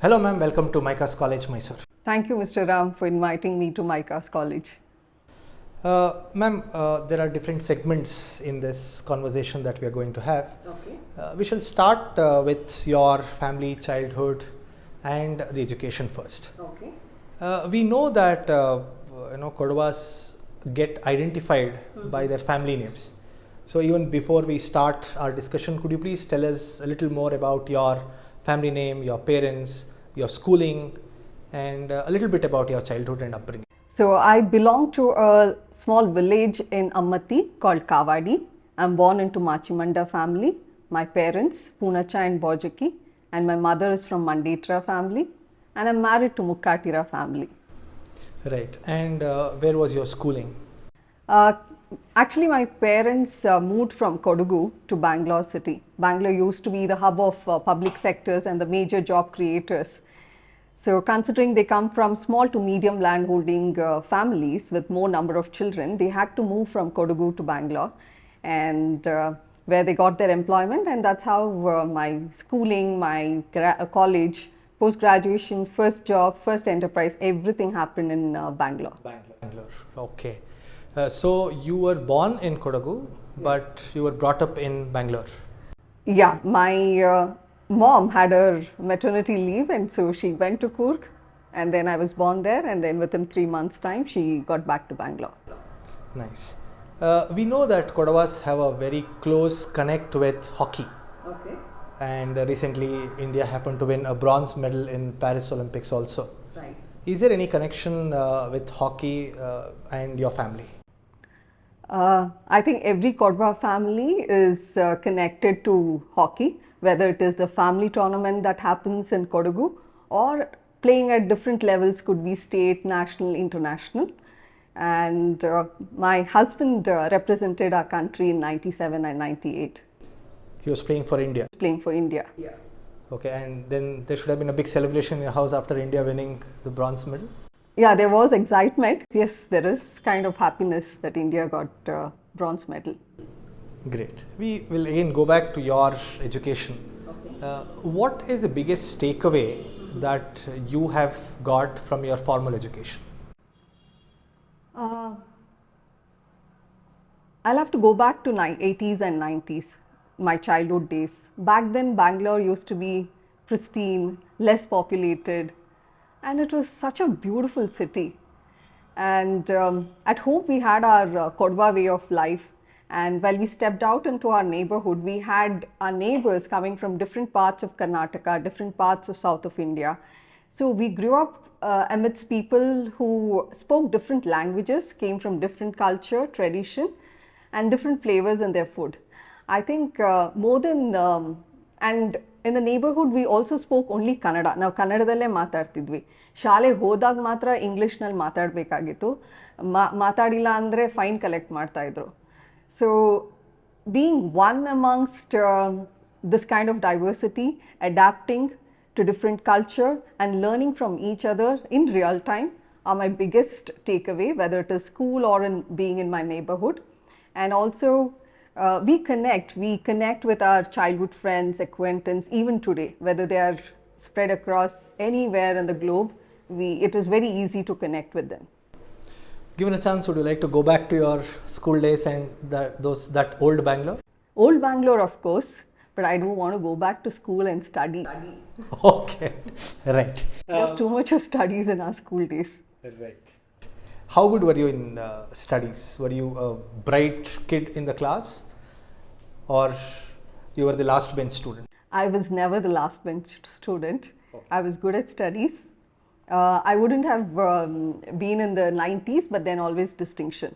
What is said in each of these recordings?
Hello ma'am, welcome to Micah's College, Mysore. Thank you, Mr. Ram, for inviting me to Micah's College. Ma'am, there are different segments in this conversation that we are going to have. Okay. We shall start with your family, childhood, and the education first. Okay. We know that Kodavas get identified by their family names. So even before we start our discussion, could you please tell us a little more about your family name, your parents, your schooling, and a little bit about your childhood and upbringing? So I belong to a small village in Ammati called Kavadi. I'm born into Machimanda family. My parents, Punacha and Bojaki, and my mother is from Manditra family, and I'm married to Mukkatira family. Right. And where was your schooling? Actually, my parents moved from Kodagu to Bangalore city. Bangalore used to be the hub of public sectors and the major job creators. So considering they come from small to medium landholding families with more number of children, they had to move from Kodagu to Bangalore, and where they got their employment, and that's how my schooling, my college, post-graduation, first job, first enterprise, everything happened in Bangalore. Bangalore. Okay. So you were born in Kodagu, but you were brought up in Bangalore. Yeah, my mom had her maternity leave, and so she went to Coorg, and then I was born there, and then within 3 months' time, she got back to Bangalore. Nice. We know that Kodavas have a very close connect with hockey. Okay. And recently, India happened to win a bronze medal in Paris Olympics also. Right. Is there any connection with hockey and your family? I think every Kodava family is connected to hockey, whether it is the family tournament that happens in Kodagu or playing at different levels, could be state, national, international. And my husband represented our country in 97 and 98. He was playing for India. Playing for India. Yeah. Okay, and then there should have been a big celebration in your house after India winning the bronze medal? Yeah, there was excitement. Yes, there is kind of happiness that India got bronze medal. Great. We will again go back to your education. Okay. What is the biggest takeaway that you have got from your formal education? I'll have to go back to 80s and 90s, my childhood days. Back then, Bangalore used to be pristine, less populated, and it was such a beautiful city. And at home, we had our Kodava way of life. And while we stepped out into our neighborhood, we had our neighbors coming from different parts of Karnataka, different parts of south of India. So we grew up amidst people who spoke different languages, came from different culture, tradition, and different flavors in their food. I think more than, and in the neighborhood, we also spoke only Kannada. ನಾವು ಕನ್ನಡದಲ್ಲೇ ಮಾತಾಡ್ತಿದ್ವಿ. ಶಾಲೆಗೆ ಹೋದಾಗ ಮಾತ್ರ ಇಂಗ್ಲೀಷ್ನಲ್ಲಿ ಮಾತಾಡಬೇಕಾಗಿತ್ತು. ಮಾತಾಡಿಲ್ಲ ಅಂದರೆ fine collect ಮಾಡ್ತಾ ಇದ್ರು. So being one amongst this kind of diversity, adapting to different culture and learning from each other in real time are my biggest takeaway, whether it is school or in being in my neighborhood. And also we connect with our childhood friends, acquaintance, even today, whether they are spread across anywhere in the globe, it is very easy to connect with them. Given a chance, would you like to go back to your school days and that old Bangalore? Old Bangalore, of course, but I don't want to go back to school and study. Okay, right. There's too much of studies in our school days. Right. How good were you in studies? Were you a bright kid in the class, or you were the last bench student? I was never the last bench student. Okay. I was good at studies. I wouldn't have been in the 90s, but then always distinction.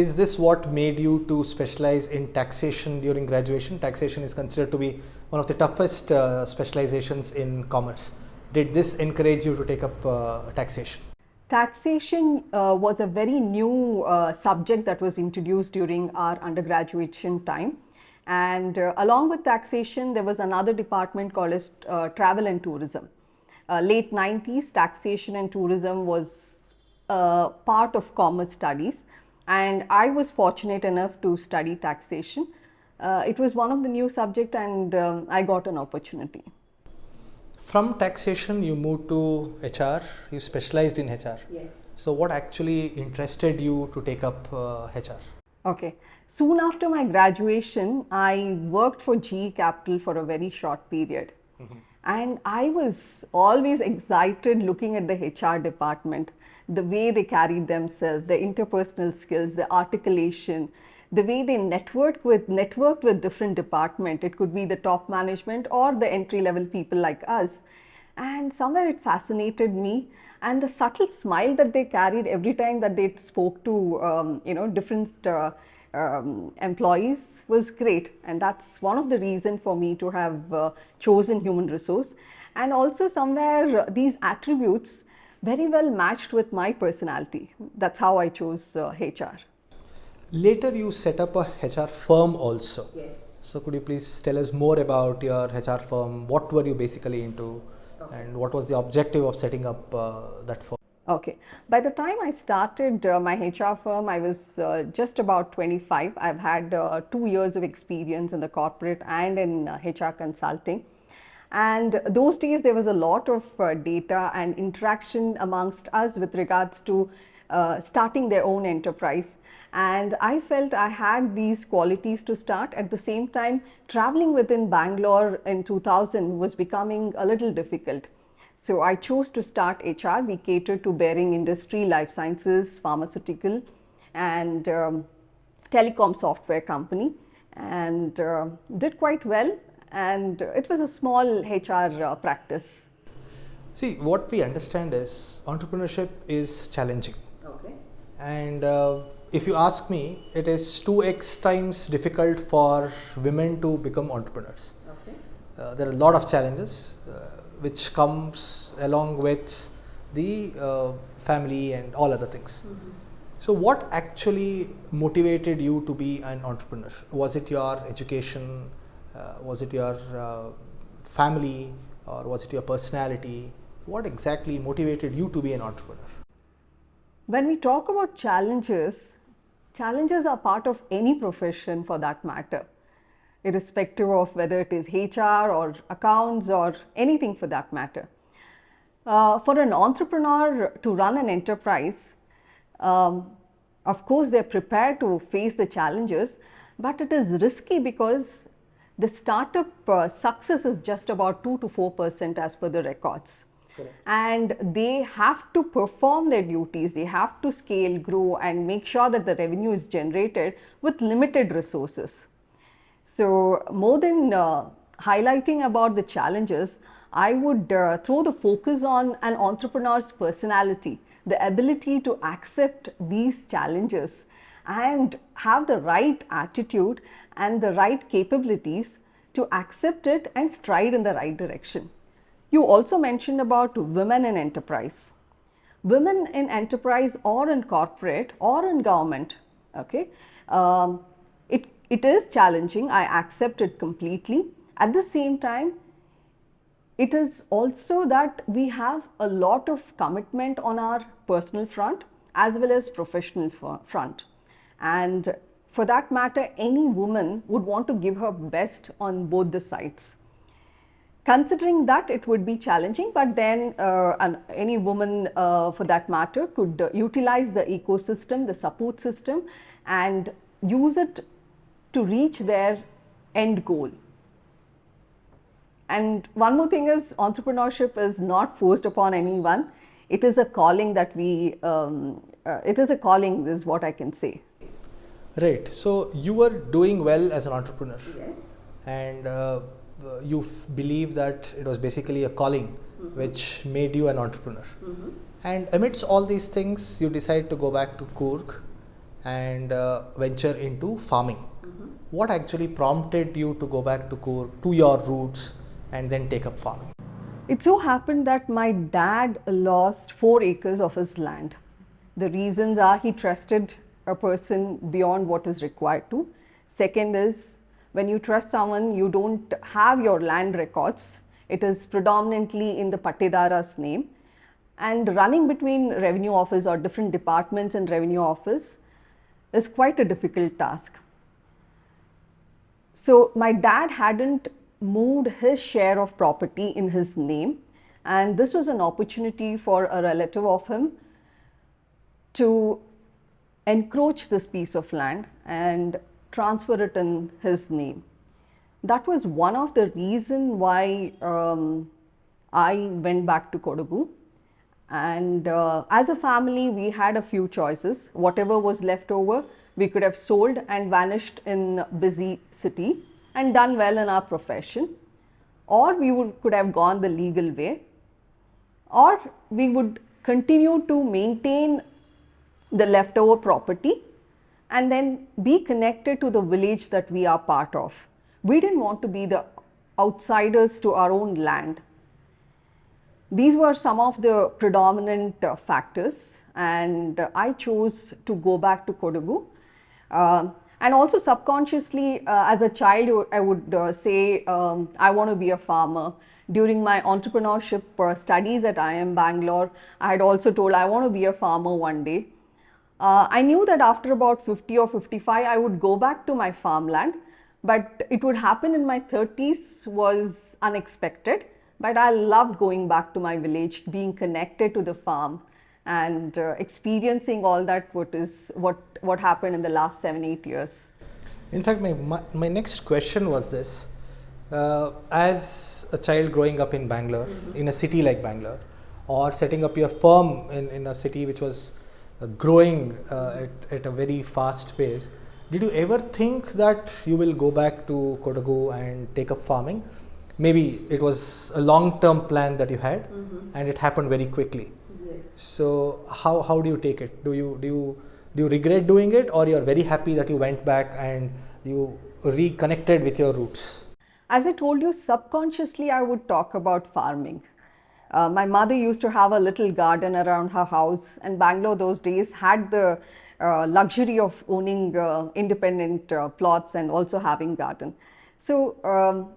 Is this what made you to specialize in taxation during graduation? Taxation is considered to be one of the toughest specializations in commerce. Did this encourage you to take up taxation? Taxation was a very new subject that was introduced during our undergraduation time. And along with taxation, there was another department called as travel and tourism. Late 90s, taxation and tourism was part of commerce studies. And I was fortunate enough to study taxation. It was one of the new subjects, and I got an opportunity. From taxation, you moved to HR. You specialized in HR. Yes. So, what actually interested you to take up HR? Okay. Soon after my graduation, I worked for GE Capital for a very short period. And I was always excited looking at the HR department, the way they carried themselves, the interpersonal skills, the articulation, the way they networked with different department. It could be the top management or the entry level people like us. And somewhere it fascinated me, and the subtle smile that they carried every time that they spoke to different employees was great. And that's one of the reasons for me to have chosen human resource. And also somewhere these attributes very well matched with my personality. That's how I chose HR. Later, you set up a HR firm also. Yes. So, could you please tell us more about your HR firm? What were you basically into, and what was the objective of setting up that firm? Okay. By the time I started my HR firm, I was just about 25. I've had 2 years of experience in the corporate and in HR consulting. And those days there was a lot of data and interaction amongst us with regards to starting their own enterprise. And I felt I had these qualities to start. At the same time, traveling within Bangalore in 2000 was becoming a little difficult. So I chose to start HR. We cater to bearing industry, life sciences, pharmaceutical, and telecom software company, and did quite well. And it was a small HR practice. See, what we understand is entrepreneurship is challenging. Okay. And if you ask me, it is 2x times difficult for women to become entrepreneurs. Okay. There are a lot of challenges which comes along with the family and all other things. So, what actually motivated you to be an entrepreneur? Was it your education? Was it your family, or was it your personality? What exactly motivated you to be an entrepreneur? When we talk about challenges, challenges are part of any profession for that matter, irrespective of whether it is HR or accounts or anything for that matter. For an entrepreneur to run an enterprise, of course they're prepared to face the challenges, but it is risky because the startup success is just about 2 to 4% as per the records. Correct. And they have to perform their duties, they have to scale, grow, and make sure that the revenue is generated with limited resources. So more than highlighting about the challenges, I would throw the focus on an entrepreneur's personality, the ability to accept these challenges and have the right attitude and the right capabilities to accept it and stride in the right direction. You also mentioned about women in enterprise. Women in enterprise or in corporate or in government, okay, it is challenging. I accept it completely. At the same time, it is also that we have a lot of commitment on our personal front as well as professional front. And for that matter, any woman would want to give her best on both the sides. Considering that, it would be challenging, but then any woman for that matter could utilize the ecosystem, the support system, and use it to reach their end goal. And one more thing is, entrepreneurship is not forced upon anyone. It is a calling that it is a calling, is what I can say. Right. So, you were doing well as an entrepreneur. Yes. And you believe that it was basically a calling which made you an entrepreneur. And amidst all these things, you decide to go back to Coorg and venture into farming. What actually prompted you to go back to Coorg, to your roots, and then take up farming? It so happened that my dad lost 4 acres of his land. The reasons are he trusted a person beyond what is required to. Second is, when you trust someone, you don't have your land records. It is predominantly in the Patedara's name. And running between revenue office or different departments in revenue office is quite a difficult task. So my dad hadn't moved his share of property in his name, and this was an opportunity for a relative of him to encroach this piece of land and transfer it in his name. That was one of the reasons why I went back to Kodagu. And as a family, we had a few choices. Whatever was left over, we could have sold and vanished in busy city and done well in our profession, or we could have gone the legal way, or we would continue to maintain the leftover property and then be connected to the village that we are part of. We didn't want to be the outsiders to our own land. These were some of the predominant factors, and I chose to go back to Kodagu. And also subconsciously, as a child, I would say I want to be a farmer. During my entrepreneurship studies at IIM Bangalore, I had also told I want to be a farmer one day. I knew that after about 50 or 55, I would go back to my farmland, but it would happen in my 30s was unexpected. But I loved going back to my village, being connected to the farm, and experiencing all that what happened in the last 7-8 years. In fact, my next question was this. As a child growing up in Bangalore, in a city like Bangalore, or setting up your firm in a city which was growing at a very fast pace, did you ever think that you will go back to Kodagu and take up farming? Maybe it was a long-term plan that you had, and it happened very quickly. Yes. So how do you take it? Do you regret doing it, or you are very happy that you went back and you reconnected with your roots? As I told you, subconsciously I would talk about farming. My mother used to have a little garden around her house, and Bangalore those days had the luxury of owning independent plots and also having garden. So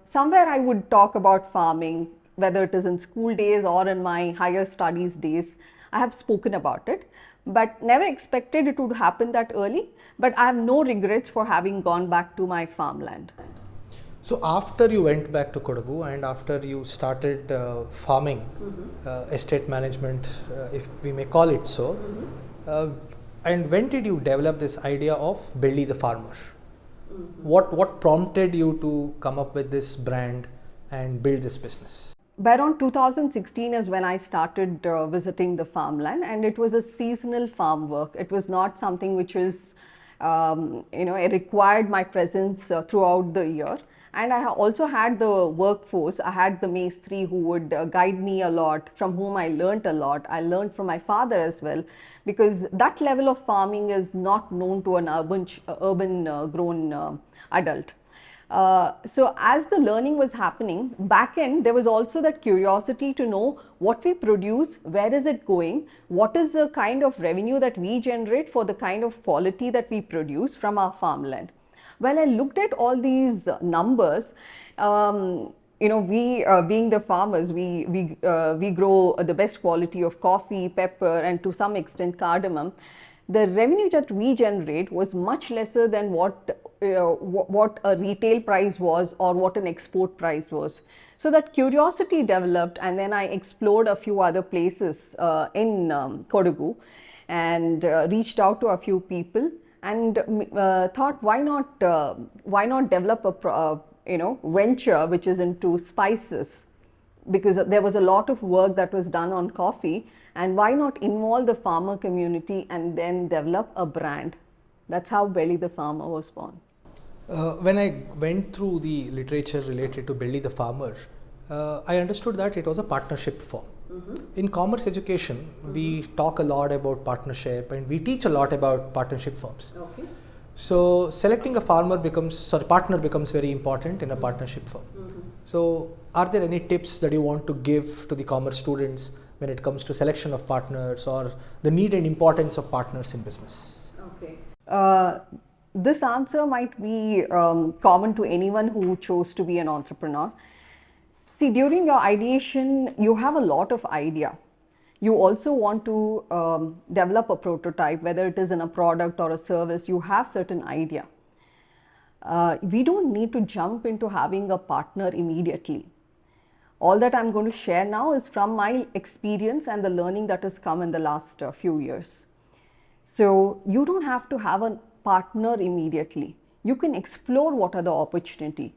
somewhere I would talk about farming, whether it is in school days or in my higher studies days. I have spoken about it, but never expected it would happen that early. But I have no regrets for having gone back to my farmland. So after you went back to Kodagu and after you started farming, estate management, if we may call it so, and when did you develop this idea of Belli the Farmer? What prompted you to come up with this brand and build this business? By around 2016 is when I started visiting the farmland, and it was a seasonal farm work. It was not something which was, it required my presence throughout the year. And I also had the workforce. I had the Maestri who would guide me a lot, from whom I learnt a lot. I learned from my father as well, because that level of farming is not known to an urban grown adult. So as the learning was happening, back end there was also that curiosity to know what we produce, where is it going, what is the kind of revenue that we generate for the kind of quality that we produce from our farmland. Well, I looked at all these numbers. We being the farmers, we grow the best quality of coffee, pepper, and to some extent cardamom. The revenue that we generate was much lesser than what a retail price was or what an export price was. So that curiosity developed, and then I explored a few other places in Kodagu, and reached out to a few people, and thought, why not develop a venture which is into spices, because there was a lot of work that was done on coffee, and why not involve the farmer community and then develop a brand. That's how Belli the Farmer was born. When I went through the literature related to Belli the Farmer, I understood that it was a partnership firm. In commerce education, we talk a lot about partnership, and we teach a lot about partnership firms. Okay. So selecting a partner becomes very important in a partnership firm. So are there any tips that you want to give to the commerce students when it comes to selection of partners, or the need and importance of partners in business? Okay. This answer might be common to anyone who chose to be an entrepreneur. See, during your ideation, you have a lot of idea. You also want to develop a prototype, whether it is in a product or a service. You have certain idea. We don't need to jump into having a partner immediately. All that I'm going to share now is from my experience and the learning that has come in the last few years. So you don't have to have a partner immediately. You can explore what are the opportunity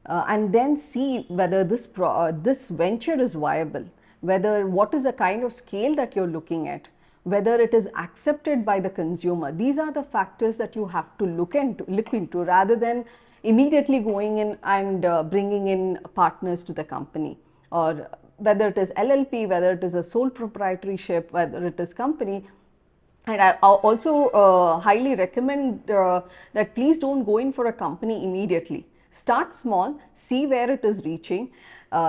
and then see whether this venture is viable, whether what is the kind of scale that you're looking at, whether it is accepted by the consumer. These are the factors that you have to look into rather than immediately going in and bringing in partners to the company, or whether it is LLP, whether it is a sole proprietorship, whether it is company. And I also highly recommend that please don't go in for a company immediately. Start small, see where it is reaching.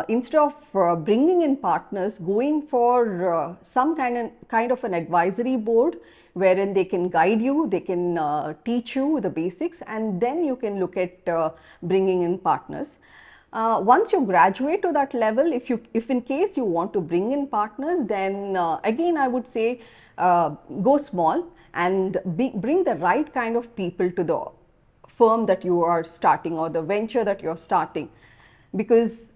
Instead of bringing in partners, go in for some kind of an advisory board wherein they can guide you, they can teach you the basics, and then you can look at bringing in partners. Once you graduate to that level, if in case you want to bring in partners, then again I would say go small and bring the right kind of people to the firm that you are starting or the venture that you're starting. Because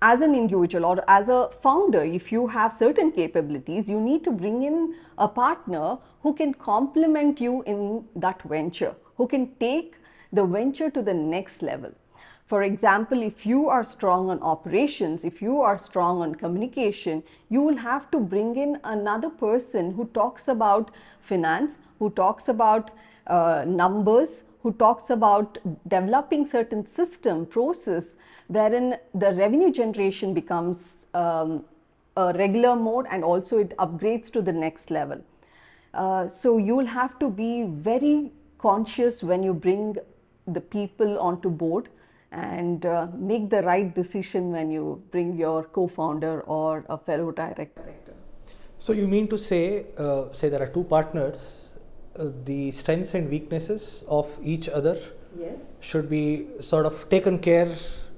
as an individual or as a founder, if you have certain capabilities, you need to bring in a partner who can complement you in that venture, who can take the venture to the next level. For example, if you are strong on operations, if you are strong on communication, you will have to bring in another person who talks about finance, who talks about numbers, who talks about developing certain system, process, wherein the revenue generation becomes a regular mode and also it upgrades to the next level. So you will have to be very conscious when you bring the people onto board, and make the right decision when you bring your co-founder or a fellow director. So you mean to say there are two partners, the strengths and weaknesses of each other should be sort of taken care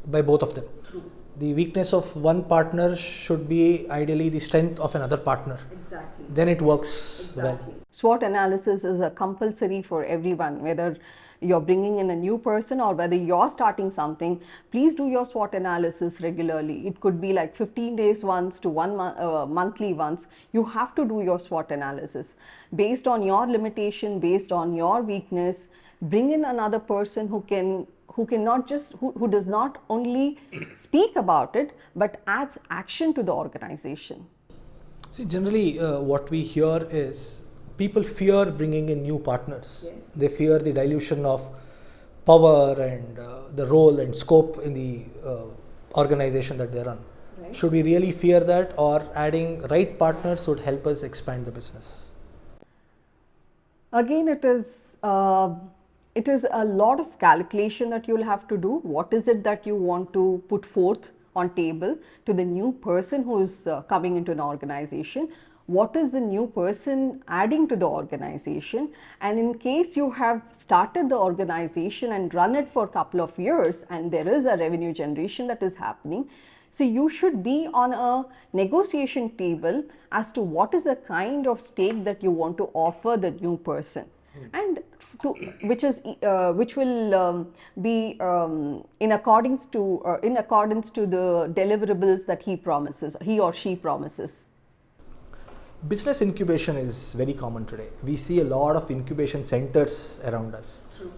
by both of them. True. The weakness of one partner should be ideally the strength of another partner. Exactly. Then it works well. SWOT analysis is a compulsory for everyone, whether you're bringing in a new person or whether you're starting something. Please do your SWOT analysis regularly. It could be like 15 days once to monthly once. You have to do your SWOT analysis based on your limitation, based on your weakness. Bring in another person who does not only speak about it but adds action to the organization. See, generally what we hear is people fear bringing in new partners. Yes. They fear the dilution of power and the role and scope in the organization that they run. Right. Should we really fear that, or adding right partners would help us expand the business? Again, it is a lot of calculation that you'll have to do. What is it that you want to put forth on table to the new person who is coming into an organization? What is the new person adding to the organization? And in case you have started the organization and run it for a couple of years and there is a revenue generation that is happening, so you should be on a negotiation table as to what is the kind of stake that you want to offer the new person, and which will be in accordance to the deliverables that he or she promises. Business incubation is very common today. We see a lot of incubation centers around us. True.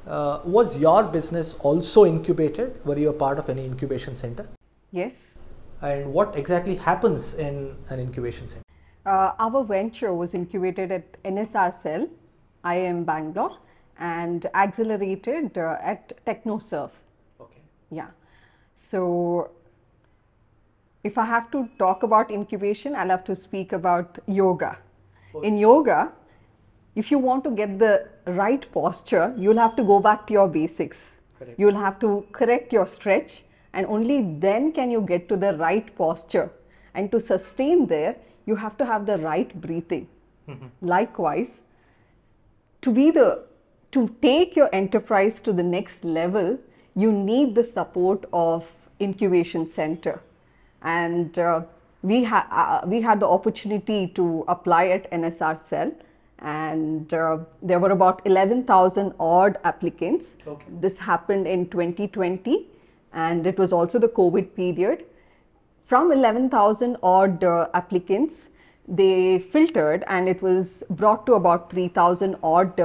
Was your business also incubated? Were you a part of any incubation center? Yes. And what exactly happens in an incubation center? Our venture was incubated at NSRCEL, IIM Bangalore, and accelerated at TechnoServe. Okay. Yeah. So if I have to talk about incubation, I'll have to speak about yoga. Okay. In yoga, if you want to get the right posture, you'll have to go back to your basics. Correct. You'll have to correct your stretch, and only then can you get to the right posture. And to sustain there, you have to have the right breathing. Mm-hmm. Likewise, to take your enterprise to the next level, you need the support of incubation center. And we had the opportunity to apply at NSRCEL, and there were about 11,000 odd applicants. Okay. This happened in 2020, and it was also the COVID period. From 11,000 odd applicants, they filtered, and it was brought to about 3,000 odd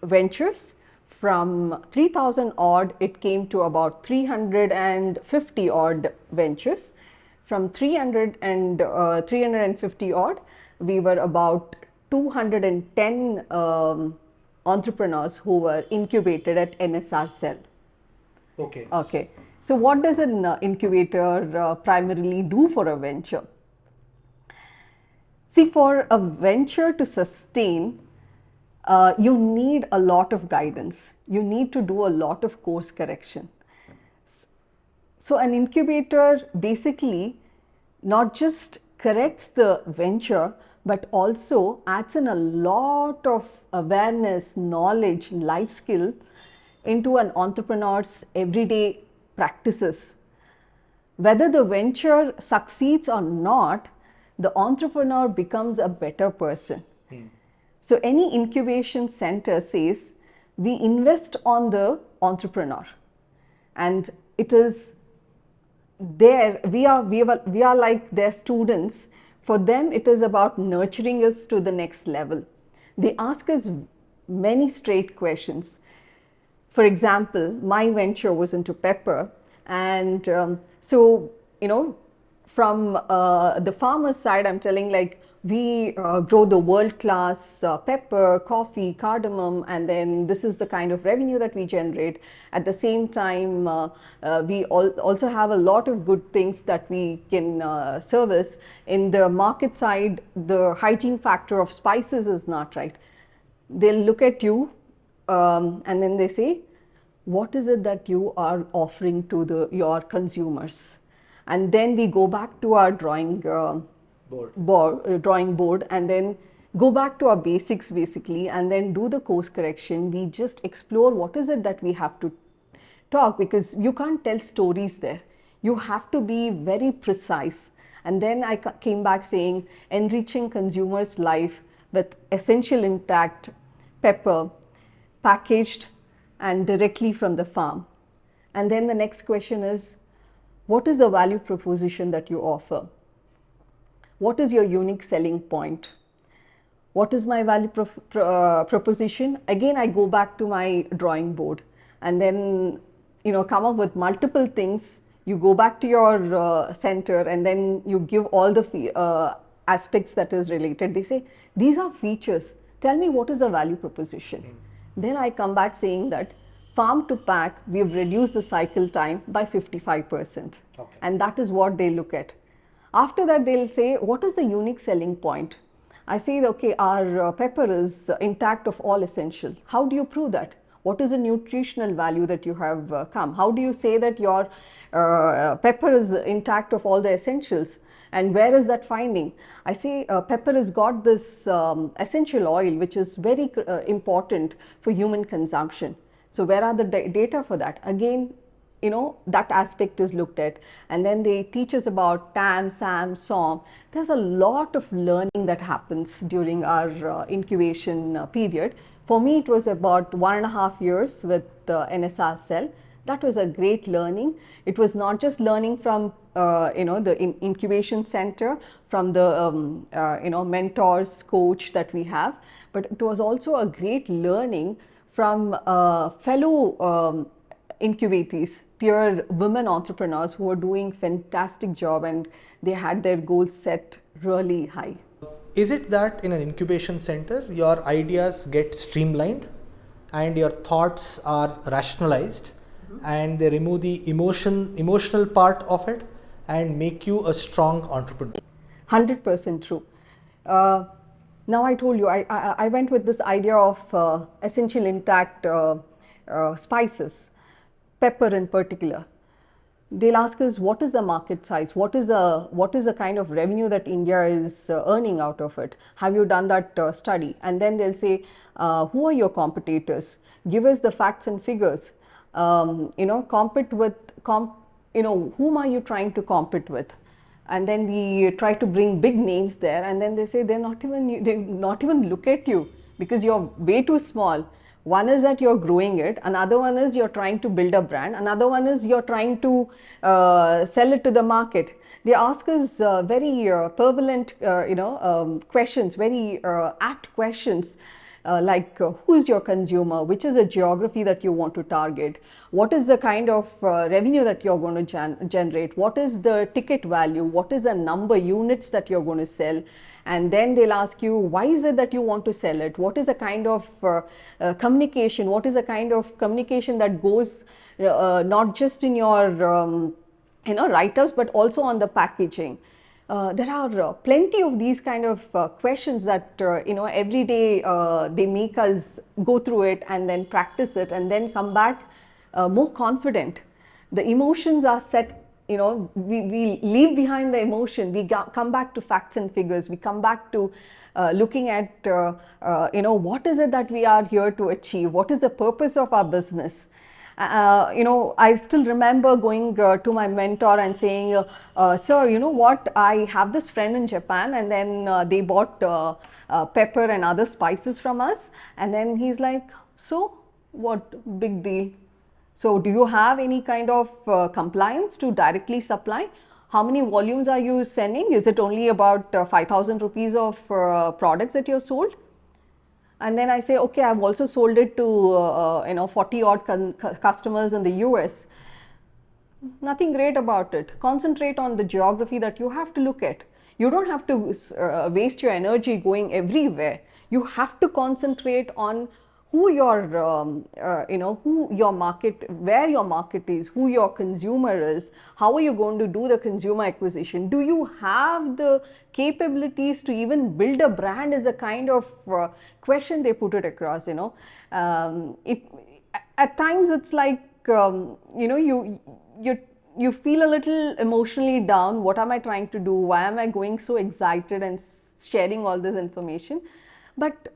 ventures. From 3,000 odd, it came to about 350 odd ventures. From 350 odd, we were about 210 entrepreneurs who were incubated at NSRCEL. Okay. Okay. So what does an incubator primarily do for a venture? See, for a venture to sustain, you need a lot of guidance. You need to do a lot of course correction. So an incubator basically not just corrects the venture, but also adds in a lot of awareness, knowledge, life skill into an entrepreneur's everyday practices. Whether the venture succeeds or not, the entrepreneur becomes a better person. So any incubation center says, we invest on the entrepreneur, and it is there, we are like their students. For them, it is about nurturing us to the next level. They ask us many straight questions. For example, my venture was into pepper, and so, you know, from the farmer's side, I'm telling, like, we grow the world-class pepper, coffee, cardamom, and then this is the kind of revenue that we generate. At the same time, we also have a lot of good things that we can service. In the market side, the hygiene factor of spices is not right. They'll look at you and then they say, what is it that you are offering to your consumers? And then we go back to our drawing board, and then go back to our basics basically, and then do the course correction. We just explore what is it that we have to talk, because you can't tell stories there. You have to be very precise. And then I came back saying, enriching consumers' life with essential intact pepper, packaged and directly from the farm. And then the next question is, what is the value proposition that you offer? What is your unique selling point? What is my value proposition? Again, I go back to my drawing board and then, you know, come up with multiple things. You go back to your center and then you give all the aspects that is related. They say, these are features. Tell me what is the value proposition. Then I come back saying that farm to pack, we've reduced the cycle time by 55%. Okay. And that is what they look at. After that, they'll say, what is the unique selling point? I say, okay, our pepper is intact of all essential. How do you prove that? What is the nutritional value that you have come? How do you say that your pepper is intact of all the essentials? And where is that finding? I say pepper has got this essential oil, which is very important for human consumption. So where are the data for that? Again, you know, that aspect is looked at. And then they teach us about TAM, SAM, SOM. There's a lot of learning that happens during our incubation period. For me, it was about 1.5 years with NSRCEL. That was a great learning. It was not just learning from the incubation center, from the mentors, coach that we have, but it was also a great learning from fellow incubatees, peer women entrepreneurs who were doing fantastic job, and they had their goals set really high. Is it that in an incubation center, your ideas get streamlined and your thoughts are rationalized, and they remove the emotional part of it and make you a strong entrepreneur? 100% true. Now I told you, I went with this idea of essential intact spices, pepper in particular. They'll ask us, what is the market size? What is the kind of revenue that India is earning out of it? Have you done that study? And then they'll say, who are your competitors? Give us the facts and figures. Compete with, whom are you trying to compete with? and then we try to bring big names there, and then they say they not even look at you because you're way too small. One is that you're growing it, another one is you're trying to build a brand, another one is you're trying to sell it to the market. They ask us very prevalent questions, very apt questions, like who's your consumer, which is a geography that you want to target, what is the kind of revenue that you're going to generate, what is the ticket value, what is the number units that you're going to sell, and then they'll ask you why is it that you want to sell it, what is the kind of communication, what is the kind of communication that goes not just in your write-ups but also on the packaging. There are plenty of these kind of questions that every day they make us go through it and then practice it and then come back more confident. The emotions are set, we leave behind the emotion, we come back to facts and figures, we come back to looking at what is it that we are here to achieve, what is the purpose of our business. I still remember going to my mentor and saying, sir, you know what, I have this friend in Japan, and then they bought pepper and other spices from us, and then he's like, so what big deal? So do you have any kind of compliance to directly supply? How many volumes are you sending? Is it only about 5,000 rupees of products that you've sold? And then I say, okay, I've also sold it to 40 odd customers in the US. Nothing great about it. Concentrate on the geography that you have to look at. You don't have to waste your energy going everywhere. You have to concentrate on who your who your market, where your market is, who your consumer is, how are you going to do the consumer acquisition, do you have the capabilities to even build a brand, is a kind of question they put it across. At times it's like you feel a little emotionally down. What am I trying to do? Why am I going so excited and sharing all this information? But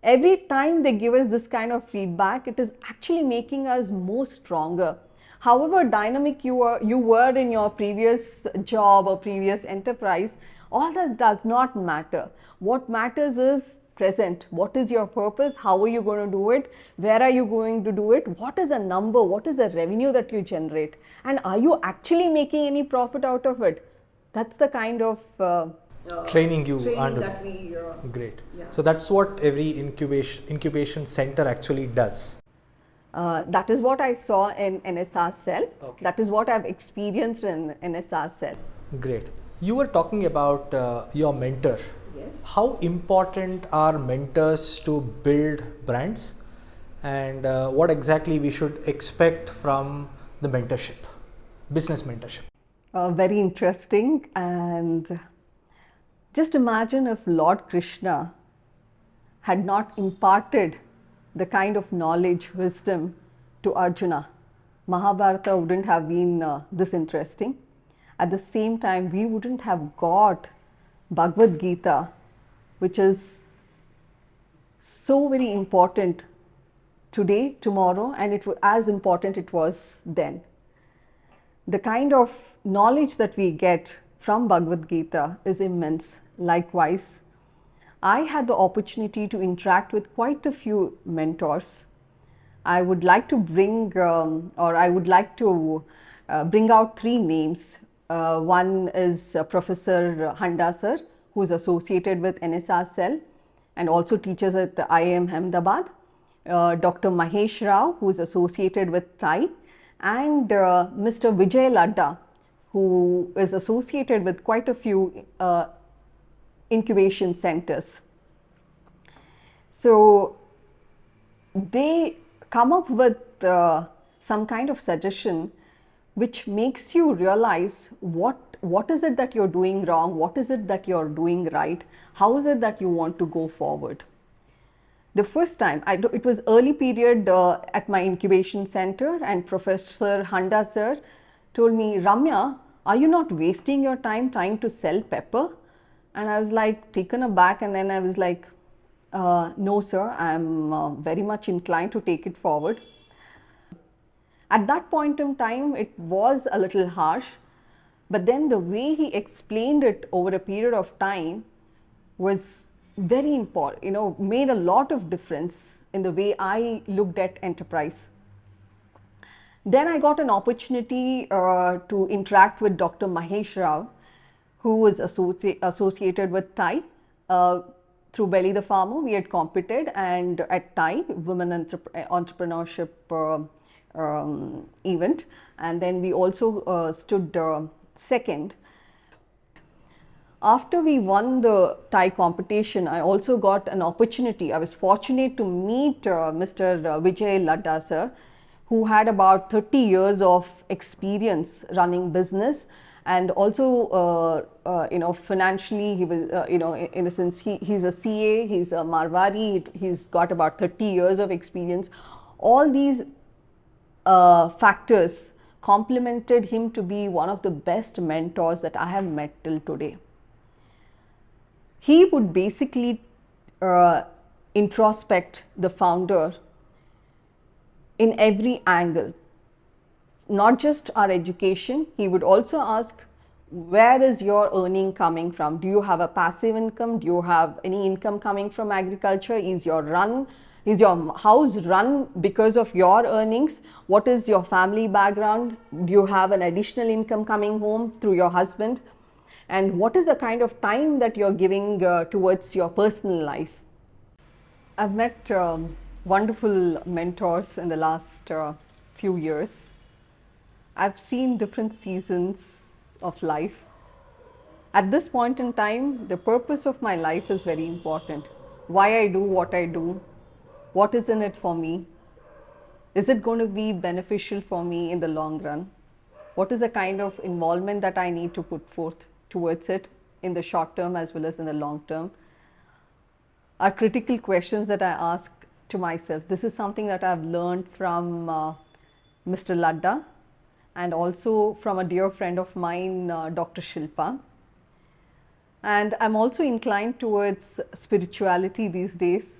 every time they give us this kind of feedback, it is actually making us more stronger. However dynamic you were in your previous job or previous enterprise, all that does not matter. What matters is present. What is your purpose? How are you going to do it? Where are you going to do it? What is a number? What is the revenue that you generate? And are you actually making any profit out of it? That's the kind of training that we great. Yeah. So that's what every incubation center actually does. That is what I saw in NSRCEL. Okay. That is what I've experienced in NSRCEL. Great. You were talking about your mentor. Yes. How important are mentors to build brands, and what exactly we should expect from the mentorship, business mentorship? Very interesting. And just imagine if Lord Krishna had not imparted the kind of knowledge, wisdom to Arjuna, Mahabharata wouldn't have been this interesting. At the same time, we wouldn't have got Bhagavad Gita, which is so very important today, tomorrow, and it was as important it was then. The kind of knowledge that we get from Bhagavad Gita is immense. Likewise, I had the opportunity to interact with quite a few mentors. I would like to bring out three names. One is Professor Handa sir, who is associated with NSRCEL and also teaches at IIM Ahmedabad. Dr. Mahesh Rao, who is associated with TAI, and Mr. Vijay Ladda, who is associated with quite a few incubation centers. So they come up with some kind of suggestion which makes you realize what is it that you're doing wrong, what is it that you're doing right, how is it that you want to go forward. The first time, it was early period at my incubation center, and Professor Handa sir told me, Ramya, are you not wasting your time trying to sell pepper? And I was like taken aback, and then I was like, no sir, I'm very much inclined to take it forward. At that point in time, it was a little harsh, But then the way he explained it over a period of time was very important, made a lot of difference in the way I looked at enterprise. Then I got an opportunity to interact with Dr. Mahesh Rao, who was associated with TIE. Through Belli The Farmer, we had competed, and at TIE, Women Entrepreneurship event, and then we also stood second. After we won the TIE competition, I also got an opportunity. I was fortunate to meet Mr. Vijay Ladda sir, who had about 30 years of experience running business, and also financially he was in a sense he's a CA, he's a Marwari, he's got about 30 years of experience. All these factors complemented him to be one of the best mentors that I have met till today. He would basically introspect the founder in every angle, not just our education. He would also ask, where is your earning coming from? Do you have a passive income? Do you have any income coming from agriculture? Is your house run because of your earnings? What is your family background? Do you have an additional income coming home through your husband? And what is the kind of time that you're giving towards your personal life? I've met wonderful mentors in the last few years. I've seen different seasons of life. At this point in time, the purpose of my life is very important. Why I do what I do, what is in it for me, is it going to be beneficial for me in the long run? What is the kind of involvement that I need to put forth towards it in the short term as well as in the long term? Are critical questions that I ask to myself. This is something that I've learned from Mr. Ladda, and also from a dear friend of mine, Dr. Shilpa. And I'm also inclined towards spirituality these days.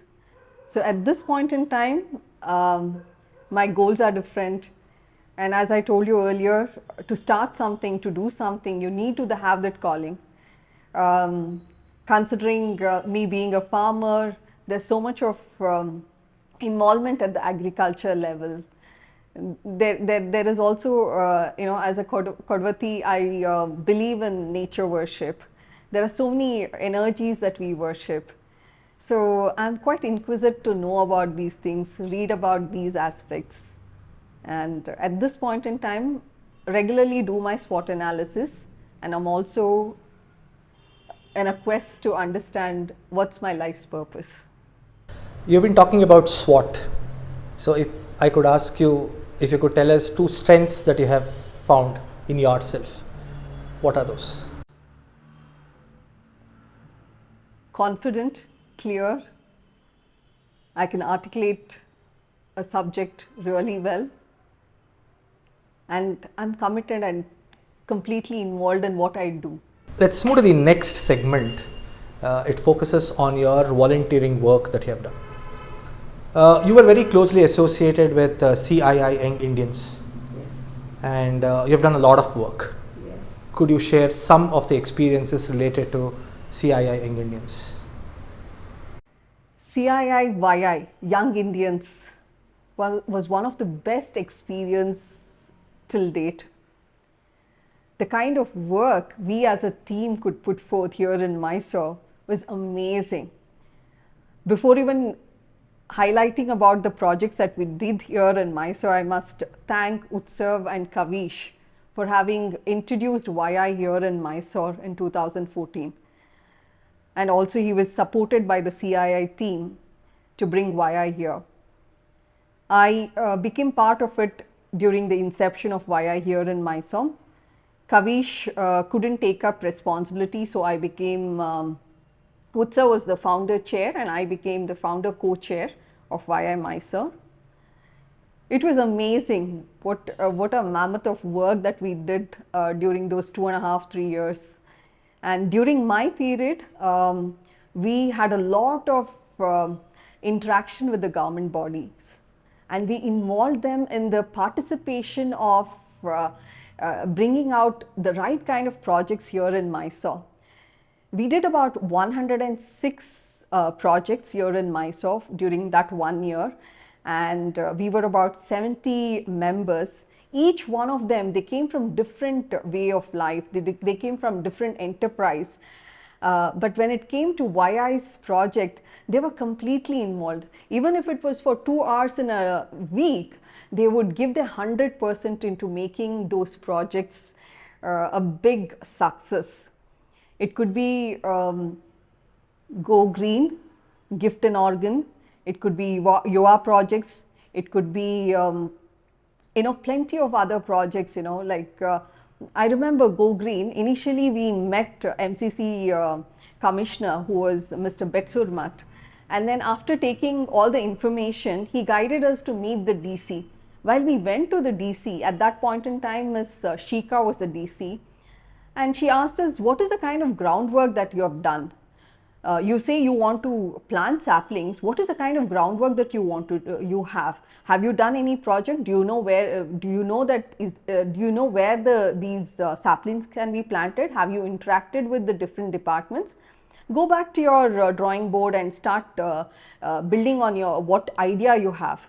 So at this point in time, my goals are different. And as I told you earlier, to start something, to do something, you need to have that calling. Considering me being a farmer, there's so much of involvement at the agriculture level. There is also, as a Kodavati, I believe in nature worship. There are so many energies that we worship. So I'm quite inquisitive to know about these things, read about these aspects. And at this point in time, regularly do my SWOT analysis, and I'm also in a quest to understand what's my life's purpose. You've been talking about SWOT. So if I could ask you, if you could tell us 2 strengths that you have found in yourself, what are those? Confident, clear. I can articulate a subject really well. And I'm committed and completely involved in what I do. Let's move to the next segment. It focuses on your volunteering work that you have done. You were very closely associated with CII Young Indians. Yes. And you have done a lot of work. Yes. Could you share some of the experiences related to CII Young Indians? CII Young Indians was one of the best experience till date. The kind of work we as a team could put forth here in Mysore was amazing. Before even highlighting about the projects that we did here in Mysore, I must thank Utsav and Kavish for having introduced YI here in Mysore in 2014. And also he was supported by the CII team to bring YI here. I became part of it during the inception of YI here in Mysore. Kavish couldn't take up responsibility, so I became, Utsa was the founder chair and I became the founder co-chair of YI Mysore. It was amazing what a mammoth of work that we did during those 2.5, 3 years. And during my period, we had a lot of interaction with the government bodies, and we involved them in the participation of bringing out the right kind of projects here in Mysore. We did about 106 projects here in Mysore during that 1 year, and we were about 70 members. Each one of them, they came from different way of life, they came from different enterprise. But when it came to YI's project, they were completely involved. Even if it was for 2 hours in a week, they would give their 100% into making those projects a big success. It could be Go Green, Gift and Organ, it could be YOA projects, it could be plenty of other projects, like I remember Go Green. Initially, we met MCC commissioner, who was Mr. Betsurmat, and then after taking all the information, he guided us to meet the DC. While we went to the DC, at that point in time, Ms. Shika was the DC, and she asked us, what is the kind of groundwork that you have done? You say you want to plant saplings. What is the kind of groundwork that you want to you have? Have you done any project? Do you know where? Do you know where these saplings can be planted? Have you interacted with the different departments? Go back to your drawing board and start building on your what idea you have.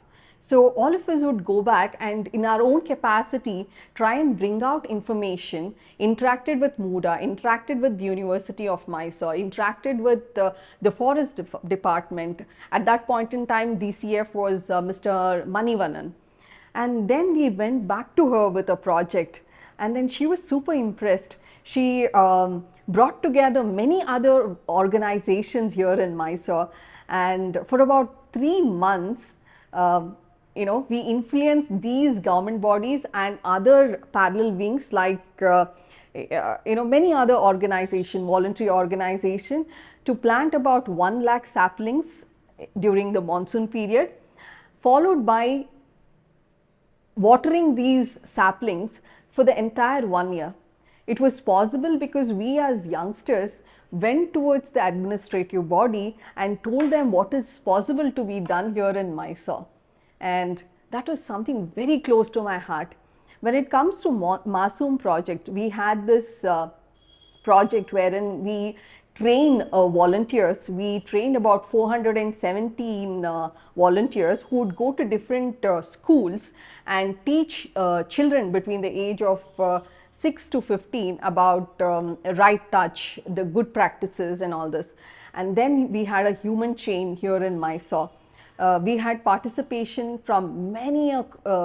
So all of us would go back and in our own capacity try and bring out information, interacted with MUDA, interacted with the University of Mysore, interacted with the Forest Department. At that point in time, DCF was Mr. Manivanan. And then we went back to her with a project, and then she was super impressed. She brought together many other organizations here in Mysore, and for about 3 months, we influenced these government bodies and other parallel wings like many other organization, voluntary organization, to plant about 1 lakh saplings during the monsoon period, followed by watering these saplings for the entire 1 year. It was possible because we as youngsters went towards the administrative body and told them what is possible to be done here in Mysore. And that was something very close to my heart. When it comes to Masoom project, we had this project wherein we train volunteers. We trained about 417 volunteers who would go to different schools and teach children between the age of 6 to 15 about right touch, the good practices and all this. And then we had a human chain here in Mysore. We had participation from many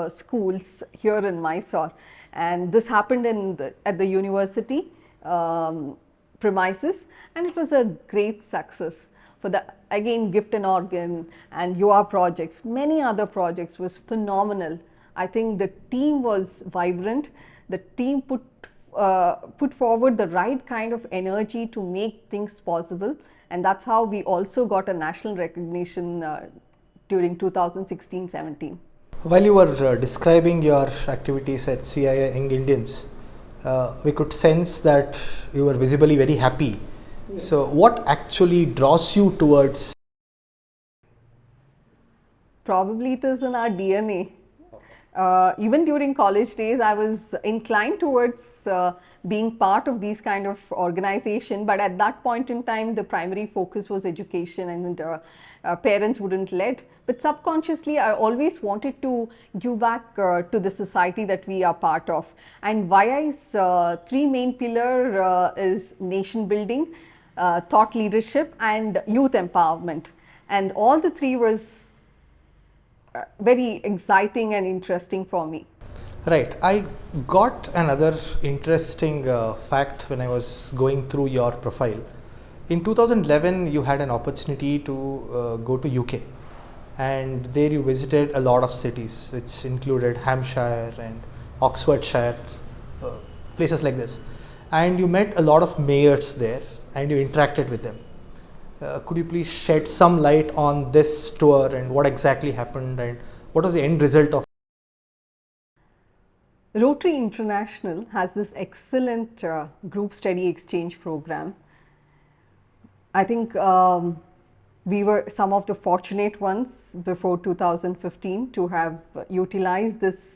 schools here in Mysore, and this happened at the university premises, and it was a great success. For the again Gift and Organ and YOA projects, many other projects was phenomenal. I think the team was vibrant. The team put forward the right kind of energy to make things possible, and that's how we also got a national recognition during 2016-17. While you were describing your activities at CII Young Indians, we could sense that you were visibly very happy. Yes. So what actually draws you towards? Probably it is in our DNA. Even during college days, I was inclined towards being part of these kind of organization, but at that point in time, the primary focus was education, and parents wouldn't let. But subconsciously, I always wanted to give back to the society that we are part of. And YI's 3 main pillar is nation building, thought leadership, and youth empowerment. And all the 3 was very exciting and interesting for me. Right. I got another interesting fact when I was going through your profile. In 2011, you had an opportunity to go to UK, and there you visited a lot of cities, which included Hampshire and Oxfordshire, places like this. And you met a lot of mayors there, and you interacted with them. Could you please shed some light on this tour and what exactly happened and what was the end result of? Rotary International has this excellent group study exchange program. I think we were some of the fortunate ones before 2015 to have utilized this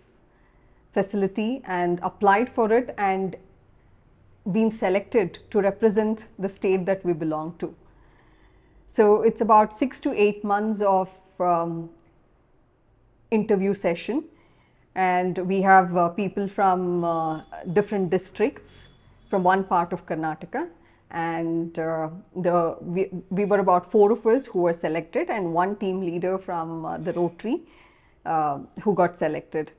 facility and applied for it and been selected to represent the state that we belong to. So it's about 6 to 8 months of interview session, and we have people from different districts from one part of Karnataka, and we were about 4 of us who were selected and one team leader from the Rotary who got selected.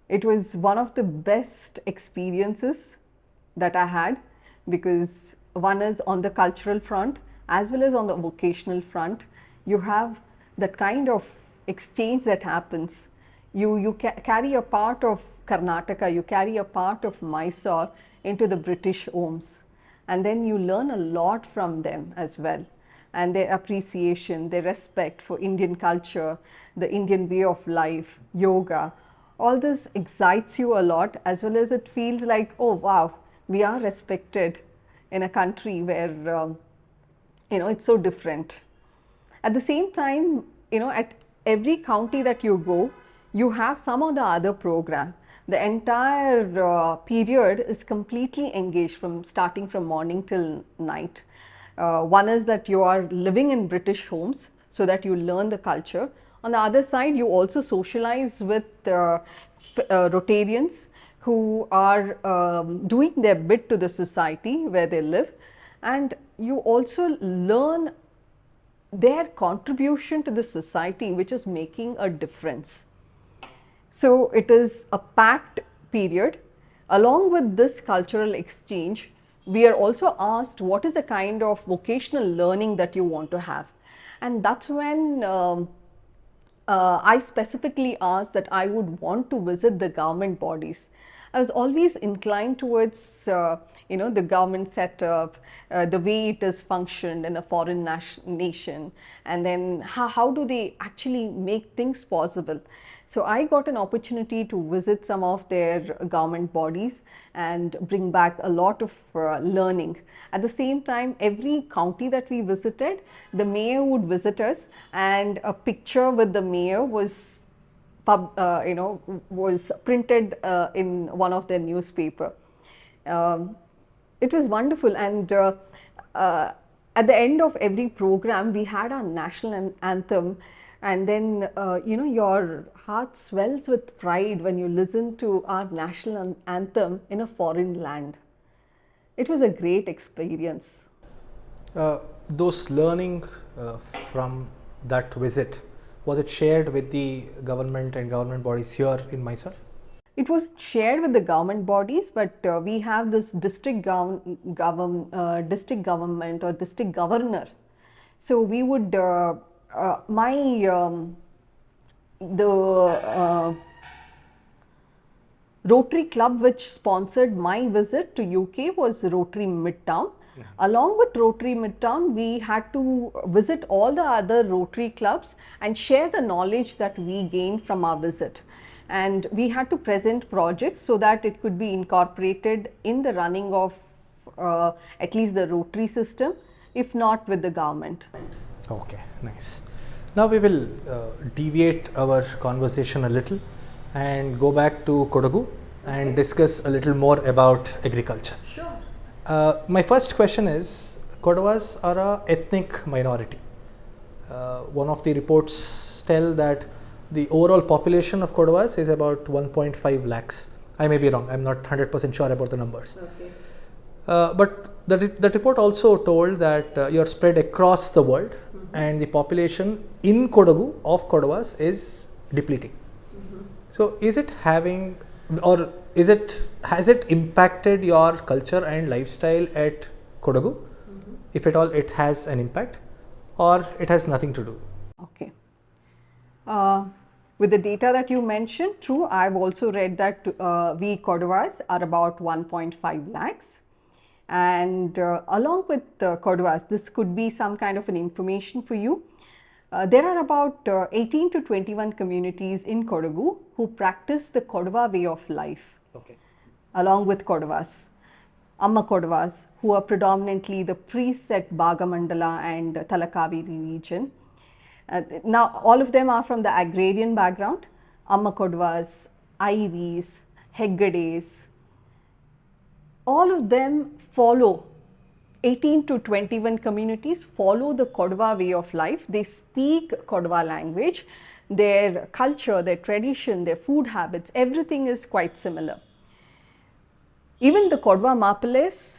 It was one of the best experiences that I had, because one is on the cultural front as well as on the vocational front. You have that kind of exchange that happens. You carry a part of Karnataka, you carry a part of Mysore into the British homes, and then you learn a lot from them as well, and their appreciation, their respect for Indian culture, the Indian way of life, yoga. All this excites you a lot, as well as it feels like, oh wow, we are respected in a country where it's so different. At the same time, at every county that you go, you have some of the other program. The entire period is completely engaged, from starting from morning till night. One is that you are living in British homes so that you learn the culture. On the other side, you also socialize with Rotarians who are doing their bit to the society where they live, and you also learn their contribution to the society, which is making a difference. So it is a packed period. Along with this cultural exchange, we are also asked what is the kind of vocational learning that you want to have. And that's when I specifically asked that I would want to visit the government bodies. I was always inclined towards the government setup, the way it is functioned in a foreign nation, and then how do they actually make things possible. So I got an opportunity to visit some of their government bodies and bring back a lot of learning. At the same time, every county that we visited, the mayor would visit us, and a picture with the mayor was was printed in one of their newspaper. It was wonderful, and at the end of every program, we had our national anthem, and then your heart swells with pride when you listen to our national anthem in a foreign land. It was a great experience. Those learning from that visit, was it shared with the government and government bodies here in Mysore? It was shared with the government bodies, but we have this district government or district governor. So we would the Rotary Club which sponsored my visit to UK was Rotary Midtown. Along with Rotary Midtown, we had to visit all the other Rotary clubs and share the knowledge that we gained from our visit. And we had to present projects so that it could be incorporated in the running of at least the Rotary system, if not with the government. Okay, nice. Now we will deviate our conversation a little and go back to Kodagu and discuss a little more about agriculture. Sure. My first question is, Kodavas are an ethnic minority. One of the reports tell that the overall population of Kodavas is about 1.5 lakhs. I may be wrong, I'm not 100% sure about the numbers. Okay. But the report also told that you are spread across the world, and the population in Kodagu of Kodavas is depleting. So is it having, or has it impacted your culture and lifestyle at Kodagu? If at all it has an impact, or it has nothing to do? Okay. With the data that you mentioned, true, I've also read that we Kodavas are about 1.5 lakhs. And along with Kodavas, this could be some kind of an information for you. There are about 18 to 21 communities in Kodagu who practice the Kodava way of life. Okay. Along with Kodavas. Amma Kodavas, who are predominantly the priests at Bhagamandala and Talakaveri region. Now, all of them are from the agrarian background. Amma Kodavas Iris, Heggedes, all of them follow 18 to 21 communities follow the Kodava way of life. They speak Kodava language. Their culture, their tradition, their food habits, everything is quite similar. Even the Kodava Mapales,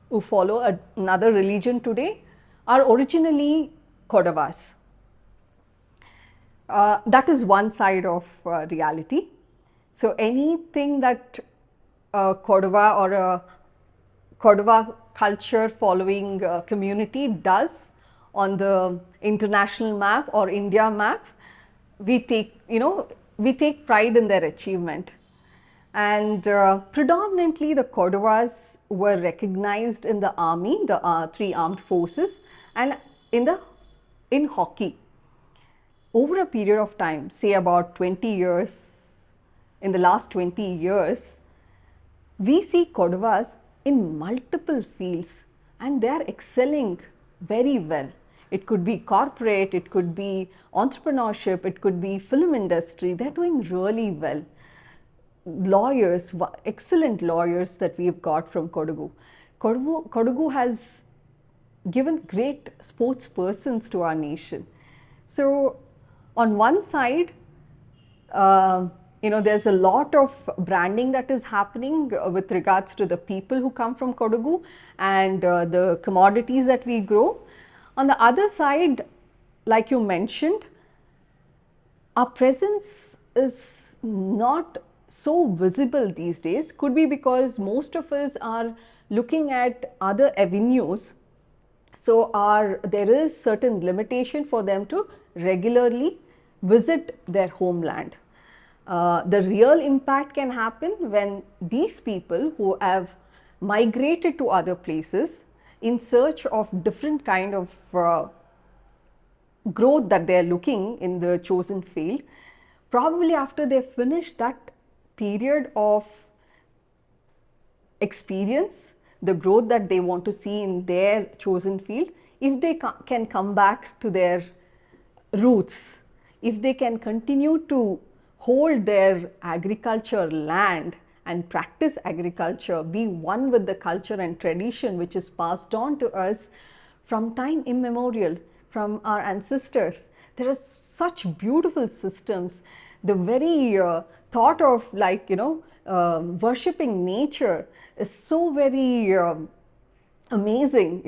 who follow another religion today, are originally Kodavas. That is one side of reality. So anything that Kodava or a Kodava culture following community does on the international map or India map, we take pride in their achievement. And predominantly the Kodavas were recognized in the army, the three armed forces, and in hockey. Over a period of time, say about 20 years, in the last 20 years, we see Kodavas in multiple fields and they are excelling very well. It could be corporate, it could be entrepreneurship, it could be film industry. They're doing really well. Lawyers, excellent lawyers that we've got from Kodagu. Kodagu has given great sports persons to our nation. So on one side, there's a lot of branding that is happening with regards to the people who come from Kodagu and the commodities that we grow. On the other side, like you mentioned, our presence is not so visible these days. Could be because most of us are looking at other avenues. So there is certain limitation for them to regularly visit their homeland. The real impact can happen when these people who have migrated to other places in search of different kind of growth that they are looking in the chosen field, probably after they finish that period of experience, the growth that they want to see in their chosen field, if they can come back to their roots, if they can continue to hold their agriculture land and practice agriculture, be one with the culture and tradition which is passed on to us from time immemorial, from our ancestors. There are such beautiful systems. The very thought of worshipping nature is so very amazing.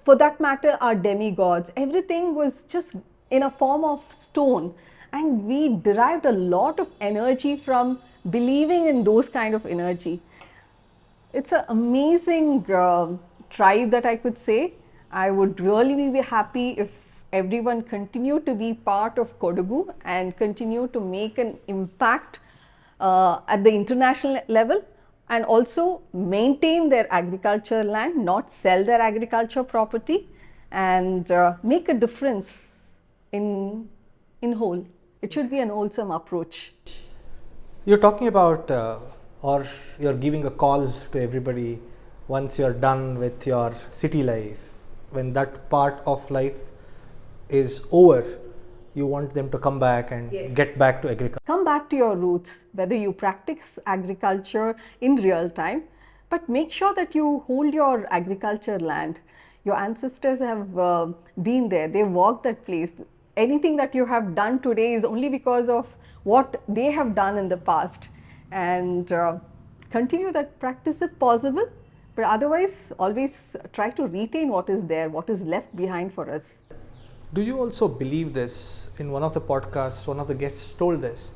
For that matter, our demigods, everything was just in a form of stone, and we derived a lot of energy from believing in those kind of energy. It's an amazing tribe that I could say. I would really be happy if everyone continue to be part of Kodagu and continue to make an impact at the international level, and also maintain their agriculture land, not sell their agriculture property, and make a difference in whole. It should be an wholesome approach. You're talking about or you're giving a call to everybody once you're done with your city life, when that part of life is over, you want them to come back and get back to agriculture. Come back to your roots, whether you practice agriculture in real time, but make sure that you hold your agriculture land. Your ancestors have been there, they walked that place. Anything that you have done today is only because of what they have done in the past, and continue that practice if possible, but otherwise always try to retain what is there, what is left behind for us. Do you also believe this? In one of the podcasts, one of the guests told this.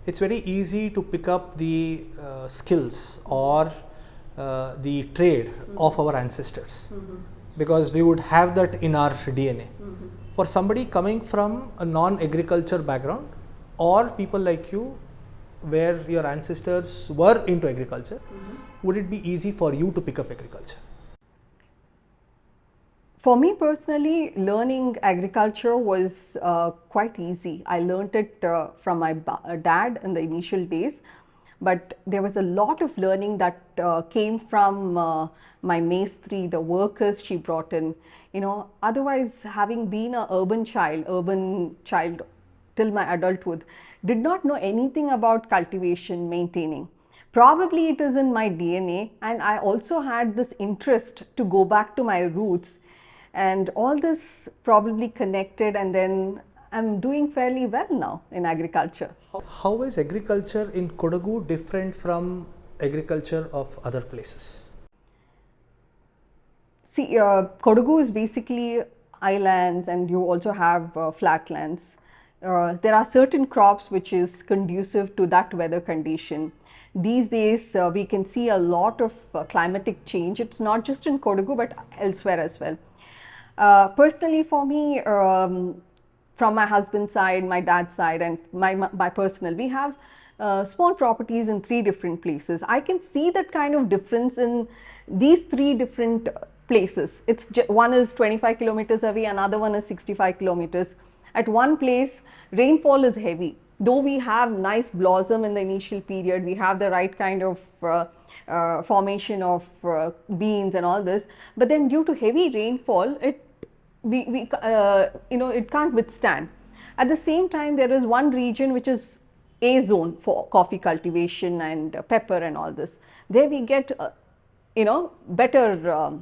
It's very easy to pick up the skills or the trade of our ancestors, because we would have that in our DNA. For somebody coming from a non-agriculture background, or people like you where your ancestors were into agriculture, would it be easy for you to pick up agriculture? For me personally, learning agriculture was quite easy. I learned it from my dad in the initial days, but there was a lot of learning that came from my maestri, the workers she brought in. Otherwise, having been an urban child till my adulthood, did not know anything about cultivation, maintaining. Probably it is in my DNA, and I also had this interest to go back to my roots, and all this probably connected, and then I'm doing fairly well now in agriculture. How is agriculture in Kodagu different from agriculture of other places? See, Kodagu is basically islands, and you also have flatlands. There are certain crops which is conducive to that weather condition. These days, we can see a lot of climatic change. It's not just in Kodagu, but elsewhere as well. Personally, for me, from my husband's side, my dad's side, and my personal, we have small properties in 3 different places. I can see that kind of difference in these 3 different places. One is 25 kilometers away, another one is 65 kilometers. At one place, rainfall is heavy. Though we have nice blossom in the initial period, we have the right kind of formation of beans and all this, but then due to heavy rainfall, it can't withstand. At the same time, there is one region which is A zone for coffee cultivation and pepper and all this. There we get better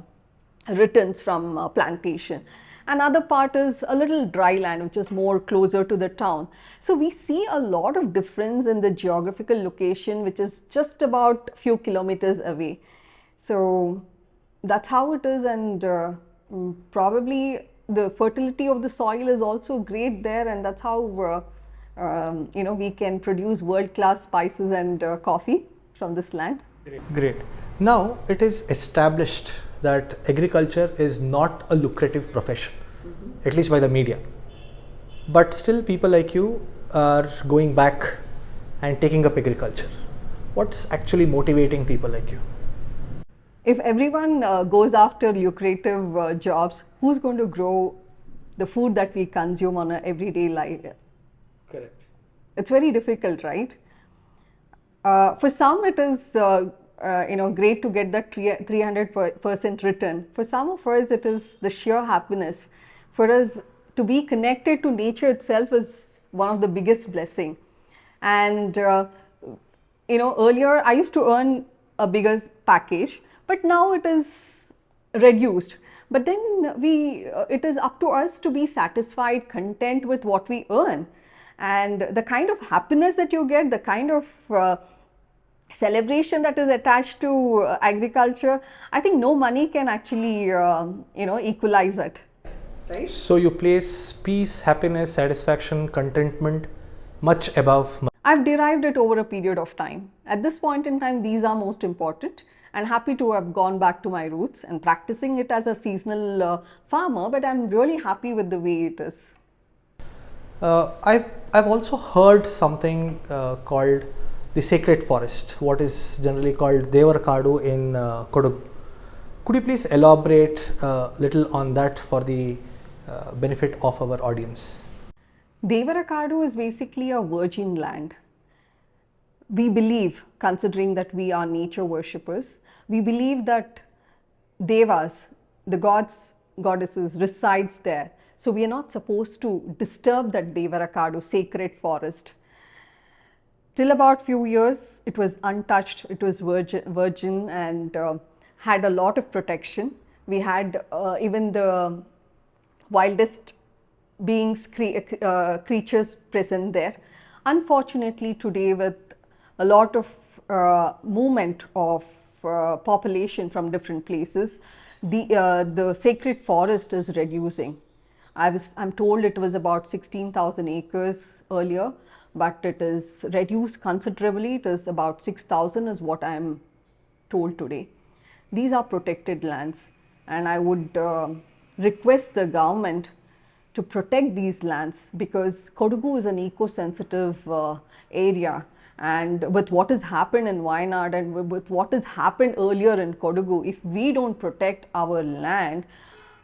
returns from plantation. Another part is a little dry land, which is more closer to the town. So we see a lot of difference in the geographical location, which is just about few kilometers away. So that's how it is, and probably the fertility of the soil is also great there, and that's how we can produce world-class spices and coffee from this land. Great. Now it is established that agriculture is not a lucrative profession, at least by the media. But still people like you are going back and taking up agriculture. What's actually motivating people like you? If everyone goes after lucrative jobs, who's going to grow the food that we consume on an everyday life? Correct. It's very difficult, right? For some, it is great to get that 300% return. For some of us, it is the sheer happiness. For us, to be connected to nature itself is one of the biggest blessing. And earlier I used to earn a bigger package, but now it is reduced. But then it is up to us to be satisfied, content with what we earn, and the kind of happiness that you get, the kind of celebration that is attached to agriculture, I think no money can actually equalize it. Right? So you place peace, happiness, satisfaction, contentment much above money. I've derived it over a period of time. At this point in time, these are most important, and happy to have gone back to my roots and practicing it as a seasonal farmer, but I'm really happy with the way it is. I've also heard something called the sacred forest, what is generally called Devarakadu in Kodagu. Could you please elaborate a little on that for the benefit of our audience? Devarakadu is basically a virgin land. We believe, considering that we are nature worshippers, we believe that devas, the gods, goddesses, resides there. So we are not supposed to disturb that Devarakadu, sacred forest. Till about few years, it was untouched, it was virgin and had a lot of protection. We had even the wildest beings, creatures present there. Unfortunately, today with a lot of movement of population from different places, the sacred forest is reducing. I'm told it was about 16,000 acres earlier, but it is reduced considerably. It is about 6,000 is what I am told today. These are protected lands, and I would request the government to protect these lands, because Kodagu is an eco-sensitive area, and with what has happened in Wayanad and with what has happened earlier in Kodagu, if we don't protect our land,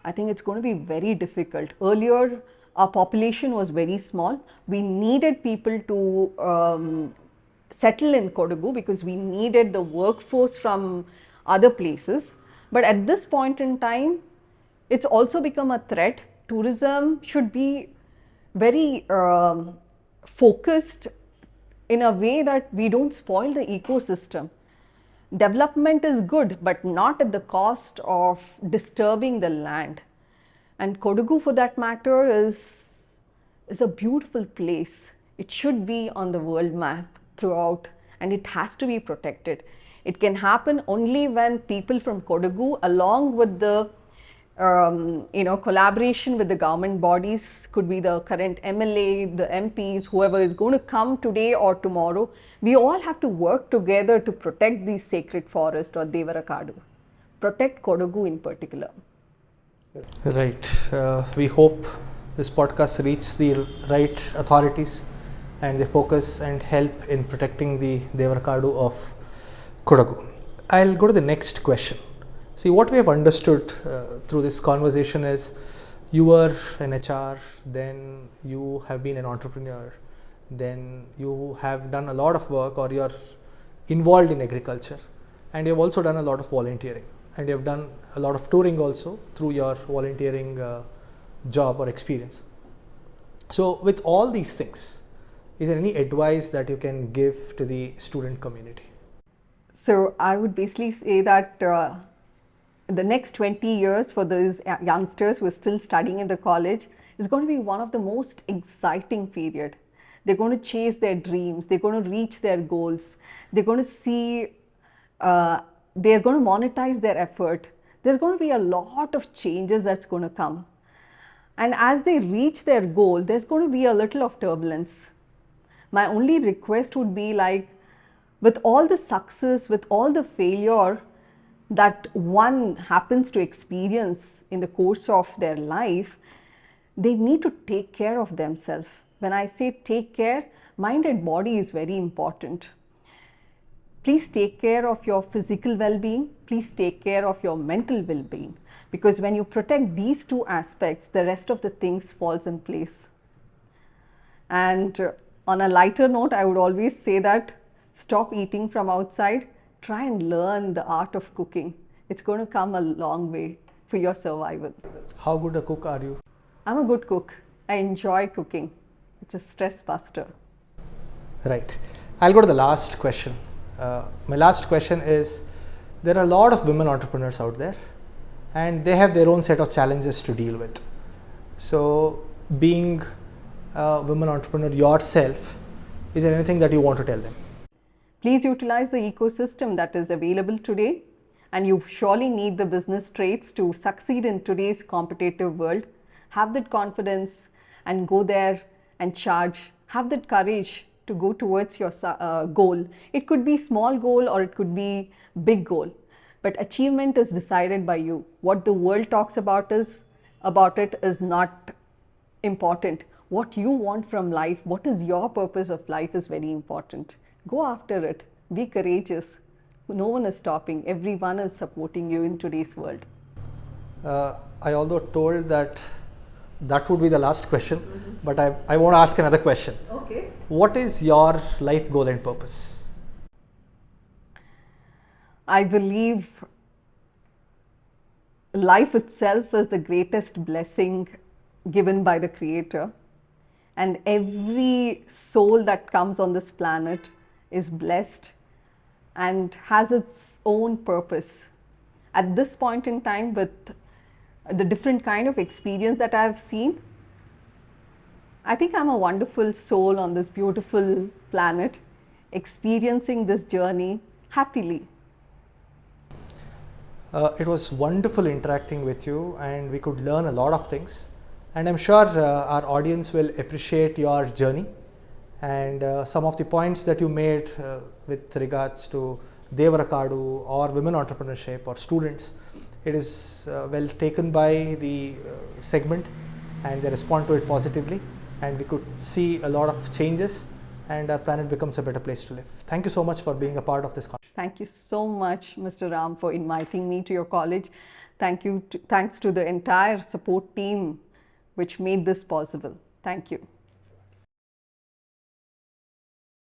I think it's going to be very difficult. Earlier, our population was very small. We needed people to settle in Kodagu because we needed the workforce from other places. But at this point in time, it's also become a threat. Tourism should be very focused in a way that we don't spoil the ecosystem. Development is good, but not at the cost of disturbing the land. And Kodagu, for that matter, is a beautiful place. It should be on the world map throughout, and it has to be protected. It can happen only when people from Kodagu, along with the collaboration with the government bodies, could be the current MLA, the MPs, whoever is going to come today or tomorrow, we all have to work together to protect these sacred forests or Devarakadu, protect Kodagu in particular. Right. We hope this podcast reaches the right authorities and they focus and help in protecting the Devarakadu of Kodagu. I'll go to the next question. See, what we have understood through this conversation is you were an HR, then you have been an entrepreneur, then you have done a lot of work or you're involved in agriculture, and you've also done a lot of volunteering, and you've done a lot of touring also through your volunteering job or experience. So with all these things, is there any advice that you can give to the student community? So I would basically say that the next 20 years for those youngsters who are still studying in the college is going to be one of the most exciting period. They're going to chase their dreams, they're going to reach their goals, they're going to see, they're going to monetize their effort. There's going to be a lot of changes that's going to come. And as they reach their goal, there's going to be a little of turbulence. My only request would be like, with all the success, with all the failure that one happens to experience in the course of their life, they need to take care of themselves. When I say take care, mind and body is very important. Please take care of your physical well-being. Please take care of your mental well-being. Because when you protect these two aspects, the rest of the things falls in place. And on a lighter note, I would always say that stop eating from outside. Try and learn the art of cooking. It's going to come a long way for your survival. How good a cook are you? I'm a good cook. I enjoy cooking. It's a stress buster. Right. I'll go to the last question. My last question is, there are a lot of women entrepreneurs out there and they have their own set of challenges to deal with. So being a women entrepreneur yourself, is there anything that you want to tell them? Please utilize the ecosystem that is available today, and you surely need the business traits to succeed in today's competitive world. Have that confidence and go there and charge. Have that courage to go towards your goal. It could be small goal or it could be big goal, but achievement is decided by you. What the world talks about it is not important. What you want from life, what is your purpose of life is very important. Go after it. Be courageous. No one is stopping. Everyone is supporting you in today's world. I although told that would be the last question, but I want to ask another question. Okay. What is your life goal and purpose? I believe life itself is the greatest blessing given by the Creator, and every soul that comes on this planet is blessed and has its own purpose. At this point in time, with the different kind of experience that I have seen, I think I'm a wonderful soul on this beautiful planet, experiencing this journey happily. It was wonderful interacting with you, and we could learn a lot of things, and I'm sure our audience will appreciate your journey and some of the points that you made with regards to Devarakadu or women entrepreneurship or students. It is well taken by the segment and they respond to it positively, and we could see a lot of changes and our planet becomes a better place to live. Thank you so much for being a part of this conference. Thank you so much, Mr. Ram, for inviting me to your college. Thanks to the entire support team which made this possible. Thank you.